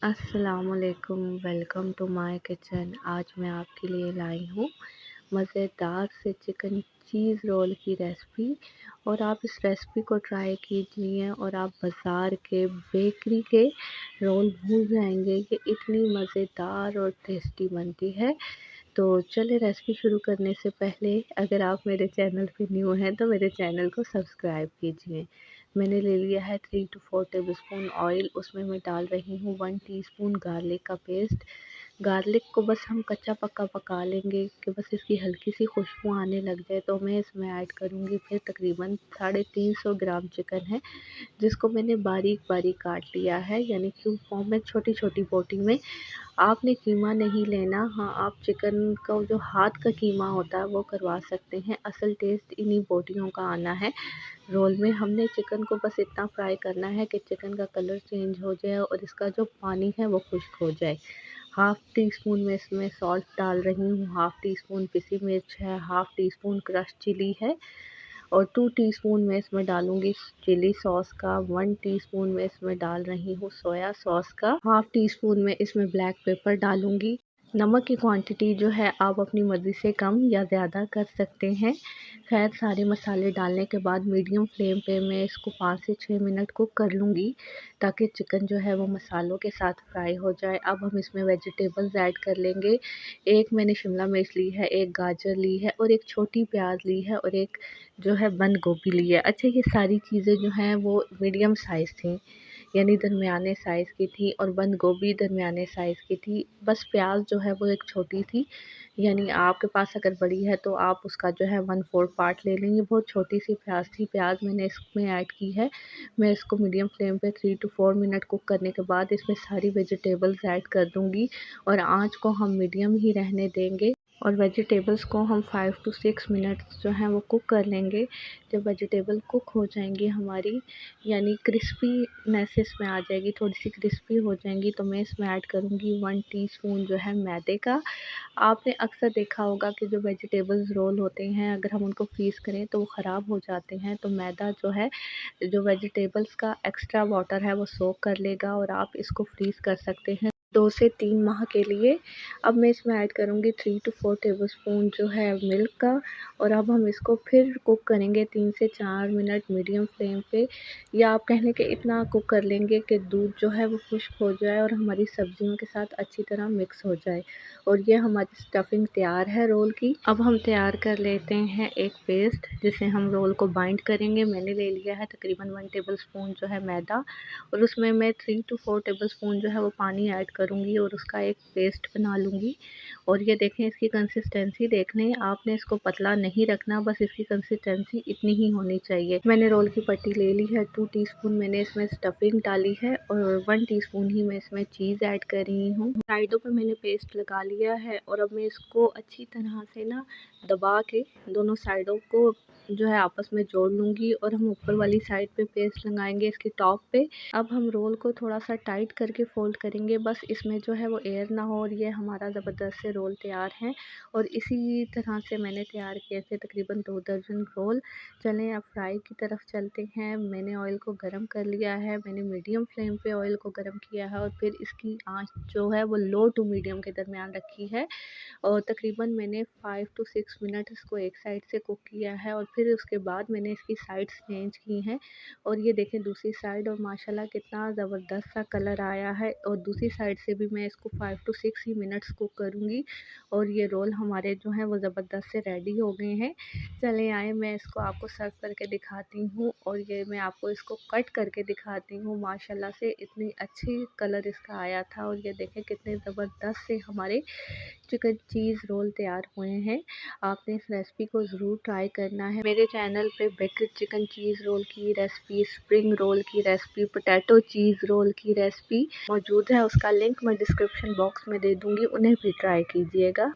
अस्सलामुअलैकुम, welcome to my kitchen. आज मैं आपके लिए लाई हूँ मज़ेदार से चिकन चीज़ रोल की रेसिपी। और आप इस रेसिपी को ट्राई कीजिए और आप बाज़ार के बेकरी के रोल भूल जाएंगे कि इतनी मज़ेदार और टेस्टी बनती है। तो चलिए रेसिपी शुरू करने से पहले अगर आप मेरे चैनल पे न्यू हैं तो मेरे चैनल को सब्सक्राइब कीजिए। मैंने ले लिया है 3 to 4 टेबलस्पून ऑयल। उसमें मैं डाल रही हूँ 1 टीस्पून गार्लिक का पेस्ट। गार्लिक को बस हम कच्चा पक्का पका लेंगे कि बस इसकी हल्की सी खुशबू आने लग जाए तो मैं इसमें ऐड करूँगी फिर तकरीबन 350 ग्राम चिकन है, जिसको मैंने बारीक बारीक काट लिया है, यानी क्यूब फॉर्म में छोटी छोटी बोटी में। आपने कीमा नहीं लेना, हाँ आप चिकन का जो हाथ का कीमा होता है वो करवा सकते हैं। असल टेस्ट इन्हीं बोटियों का आना है रोल में। हमने चिकन को बस इतना फ्राई करना है कि चिकन का कलर चेंज हो जाए और इसका जो पानी है वो खुश्क हो जाए। हाफ़ टी स्पून में इसमें सॉल्ट डाल रही हूँ, हाफ़ टी स्पून पिसी मिर्च है, half teaspoon crush chilli है और 2 टीस्पून मैं इसमें डालूँगी चिली सॉस का। 1 टीस्पून मैं इसमें डाल रही हूँ सोया सॉस का। हाफ़ टी स्पून में इसमें ब्लैक पेपर डालूँगी। नमक की क्वांटिटी जो है आप अपनी मर्ज़ी से कम या ज़्यादा कर सकते हैं। खैर सारे मसाले डालने के बाद मीडियम फ्लेम पे मैं इसको 5 से 6 मिनट कुक कर लूँगी ताकि चिकन जो है वो मसालों के साथ फ्राई हो जाए। अब हम इसमें वेजिटेबल्स ऐड कर लेंगे। एक मैंने शिमला मिर्च ली है, एक गाजर ली है और एक छोटी प्याज ली है और एक जो है बंद गोभी ली है। अच्छा, ये सारी चीज़ें जो हैं वो मीडियम साइज़ थी, यानी दरमियाने साइज़ की थी और बंद गोभी दरमियाने साइज़ की थी। बस प्याज जो है वो एक छोटी थी, यानी आपके पास अगर बड़ी है तो आप उसका जो है 1/4 पार्ट ले लेंगे। बहुत छोटी सी प्याज थी। प्याज मैंने इसमें ऐड की है। मैं इसको मीडियम फ्लेम पे 3 to 4 मिनट कुक करने के बाद इसमें सारी वेजिटेबल्स ऐड कर दूँगी और आँच को हम मीडियम ही रहने देंगे और वेजिटेबल्स को हम 5 to 6 मिनट्स जो हैं वो कुक कर लेंगे। जब वेजिटेबल कुक हो जाएंगी हमारी, यानी क्रिस्पीनेस इसमें आ जाएगी, थोड़ी सी क्रिस्पी हो जाएंगी, तो मैं इसमें ऐड करूँगी 1 टीस्पून जो है मैदे का। आपने अक्सर देखा होगा कि जो वेजिटेबल्स रोल होते हैं अगर हम उनको फ्रीज़ करें तो वो ख़राब हो जाते हैं, तो मैदा जो है जो वेजिटेबल्स का एक्स्ट्रा वाटर है वो सोक कर लेगा और आप इसको फ्रीज़ कर सकते हैं 2 से 3 माह के लिए। अब मैं इसमें ऐड करूँगी 3 to 4 टेबलस्पून जो है मिल्क का और अब हम इसको फिर कुक करेंगे 3 से 4 मिनट मीडियम फ्लेम पे, या आप कह लें कि इतना कुक कर लेंगे कि दूध जो है वो खुश्क हो जाए और हमारी सब्जियों के साथ अच्छी तरह मिक्स हो जाए। और ये हमारी स्टफिंग तैयार है रोल की। अब हम तैयार कर लेते हैं एक पेस्ट जिसे हम रोल को बाइंड करेंगे। मैंने ले लिया है तकरीबन 1 टेबलस्पून जो है मैदा और उसमें मैं 3 to 4 टेबलस्पून जो है वो पानी ऐड करूँगी और उसका एक पेस्ट बना लूँगी। और ये देखें, इसकी कंसिस्टेंसी देख लें, आपने इसको पतला नहीं रखना, बस इसकी कंसिस्टेंसी इतनी ही होनी चाहिए। मैंने रोल की पट्टी ले ली है। 2 टीस्पून मैंने इसमें स्टफिंग डाली है और 1 टीस्पून ही मैं इसमें चीज़ ऐड कर रही हूँ। साइडों पे मैंने पेस्ट लगा लिया है और अब मैं इसको अच्छी तरह से ना दबा के दोनों साइडों को जो है आपस में जोड़ लूँगी और हम ऊपर वाली साइड पे पेस्ट लगाएंगे इसकी टॉप पे। अब हम रोल को थोड़ा सा टाइट करके फोल्ड करेंगे, बस इसमें जो है वो एयर ना हो, और ये हमारा ज़बरदस्त से रोल तैयार है। और इसी तरह से मैंने तैयार किए थे तकरीबन 2 दर्जन रोल। चलें अब फ्राई की तरफ चलते हैं। मैंने ऑयल को गर्म कर लिया है, मैंने मीडियम फ्लेम पे ऑयल को गर्म किया है और फिर इसकी आंच जो है वो लो टू मीडियम के दरमियान रखी है और तकरीबन मैंने 5 to 6 मिनट इसको एक साइड से कुक किया है और फिर उसके बाद मैंने इसकी साइड्स चेंज की हैं। और ये देखें दूसरी साइड, और माशाल्लाह कितना ज़बरदस्त सा कलर आया है। और दूसरी साइड से भी मैं इसको 5 to 6 ही मिनट्स कुक करूँगी और ये रोल हमारे जो हैं वो ज़बरदस्त से रेडी हो गए हैं। चलें आए मैं इसको आपको सर्व करके दिखाती हूँ और ये मैं आपको इसको कट करके दिखाती हूँ। माशाल्लाह से इतनी अच्छी कलर इसका आया था और ये देखें कितने ज़बरदस्त से हमारे चिकन चीज़ रोल तैयार हुए हैं। आपने इस रेसिपी को ज़रूर ट्राई करना है। मेरे चैनल पे बेकड चिकन चीज़ रोल की रेसिपी, स्प्रिंग रोल की रेसिपी, पोटैटो चीज़ रोल की रेसिपी मौजूद है। उसका लिंक मैं डिस्क्रिप्शन बॉक्स में दे दूँगी, उन्हें भी ट्राई कीजिएगा।